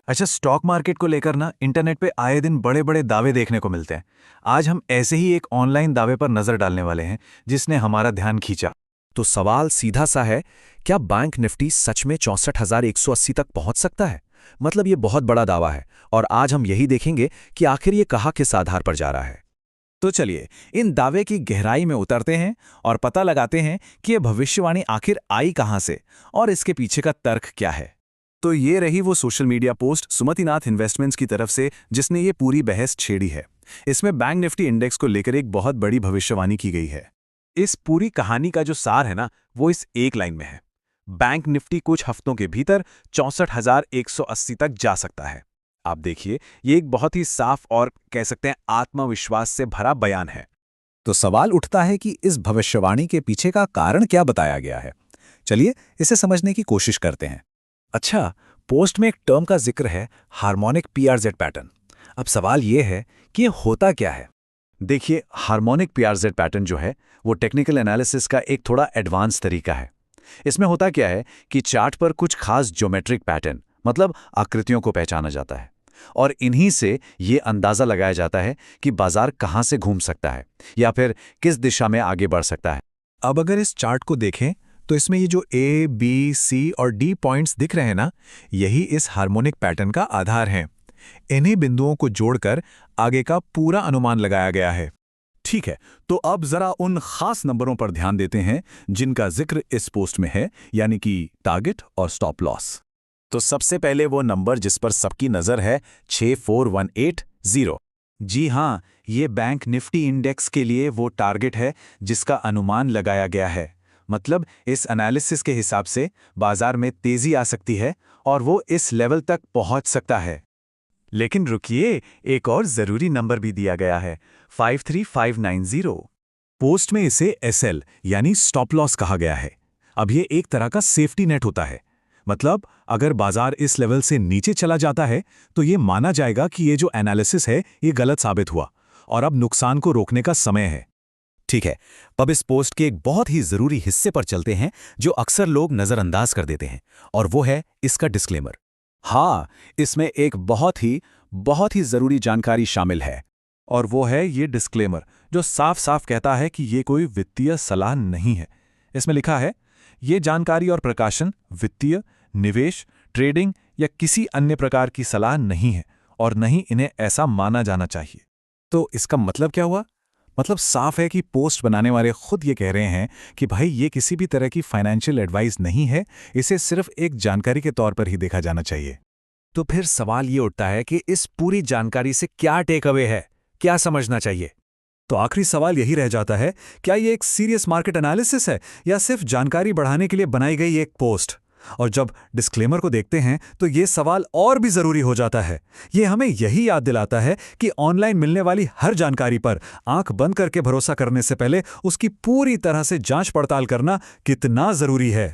अच्छा, stock market को लेकर ना इंटरनेट पे आए दिन बड़े बड़े दावे देखने को मिलते हैं। आज हम ऐसे ही एक ऑनलाइन दावे पर नजर डालने वाले हैं जिसने हमारा ध्यान खींचा। तो सवाल सीधा सा है, क्या बैंक निफ्टी सच में 64,180 तक पहुंच सकता है? मतलब ये बहुत बड़ा दावा है और आज हम यही देखेंगे कि आखिर ये कहाँ किस आधार पर जा रहा है। तो चलिए इन दावे की गहराई में उतरते हैं और पता लगाते हैं कि ये भविष्यवाणी आखिर आई कहां से और इसके पीछे का तर्क क्या है। तो ये रही वो social media post Sumatinath investments की तरफ से जिसने ये पूरी बहस छेड़ी है। इसमें बैंक निफ्टी इंडेक्स को लेकर एक बहुत बड़ी भविष्यवाणी की गई है। इस पूरी कहानी का जो सार है ना, वो इस एक लाइन में है। बैंक निफ्टी कुछ हफ्तों के भीतर 64,180 तक जा सकता है। आप देखिए, ये एक बहुत ही साफ और कह सकते हैं आत्मविश्वास से भरा बयान है। तो सवाल उठता है कि इस भविष्यवाणी के पीछे का कारण क्या बताया गया है। चलिए इसे समझने की कोशिश करते हैं। अच्छा, पोस्ट में एक टर्म का जिक्र है, हार्मोनिक पीआरजेड पैटर्न। अब सवाल ये है कि ये होता क्या है। देखिए, हार्मोनिक पीआरजेड पैटर्न जो है वो टेक्निकल एनालिसिस का एक थोड़ा एडवांस तरीका है। इसमें होता क्या है कि चार्ट पर कुछ खास ज्योमेट्रिक पैटर्न मतलब आकृतियों को पहचाना जाता है और इन्हीं से ये अंदाज़ा लगाया जाता है कि बाजार कहाँ से घूम सकता है या फिर किस दिशा में आगे बढ़ सकता है। अब अगर इस चार्ट को देखें तो इसमें ये जो ए, बी, सी और डी पॉइंट्स दिख रहे हैं ना, यही इस हार्मोनिक पैटर्न का आधार हैं। इन्हीं बिंदुओं को जोड़कर आगे का पूरा अनुमान लगाया गया है। ठीक है, तो अब जरा उन खास नंबरों पर ध्यान देते हैं जिनका जिक्र इस पोस्ट में है, यानी कि टारगेट और स्टॉप लॉस। तो सबसे पहले वो नंबर जिस पर सबकी नज़र है, 64180। जी हाँ, ये बैंक निफ्टी इंडेक्स के लिए वो टारगेट है जिसका अनुमान लगाया गया है। मतलब इस एनालिसिस के हिसाब से बाजार में तेजी आ सकती है और वो इस लेवल तक पहुंच सकता है। लेकिन रुकिए, एक और ज़रूरी नंबर भी दिया गया है, 53590। पोस्ट में इसे एसएल यानी स्टॉप लॉस कहा गया है। अब ये एक तरह का सेफ्टी नेट होता है। मतलब अगर बाजार इस लेवल से नीचे चला जाता है तो ये माना जाएगा कि ये जो एनालिसिस है ये गलत साबित हुआ और अब नुकसान को रोकने का समय है। ठीक है, अब इस पोस्ट के एक बहुत ही जरूरी हिस्से पर चलते हैं जो अक्सर लोग नजरअंदाज कर देते हैं, और वो है इसका डिस्क्लेमर। हाँ, इसमें एक बहुत ही ज़रूरी जानकारी शामिल है और वो है ये डिस्क्लेमर जो साफ साफ कहता है कि ये कोई वित्तीय सलाह नहीं है। इसमें लिखा है, ये जानकारी और प्रकाशन वित्तीय, निवेश, ट्रेडिंग या किसी अन्य प्रकार की सलाह नहीं है और नहीं इन्हें ऐसा माना जाना चाहिए। तो इसका मतलब क्या हुआ? मतलब साफ है कि पोस्ट बनाने वाले खुद ये कह रहे हैं कि भाई ये किसी भी तरह की फाइनेंशियल एडवाइस नहीं है, इसे सिर्फ एक जानकारी के तौर पर ही देखा जाना चाहिए। तो फिर सवाल ये उठता है कि इस पूरी जानकारी से क्या टेक अवे है, क्या समझना चाहिए? तो आखिरी सवाल यही रह जाता है, क्या ये एक सीरियस मार्केट एनालिसिस है या सिर्फ जानकारी बढ़ाने के लिए बनाई गई एक पोस्ट? और जब डिस्क्लेमर को देखते हैं तो ये सवाल और भी जरूरी हो जाता है। ये हमें यही याद दिलाता है कि ऑनलाइन मिलने वाली हर जानकारी पर आंख बंद करके भरोसा करने से पहले उसकी पूरी तरह से जांच पड़ताल करना कितना जरूरी है।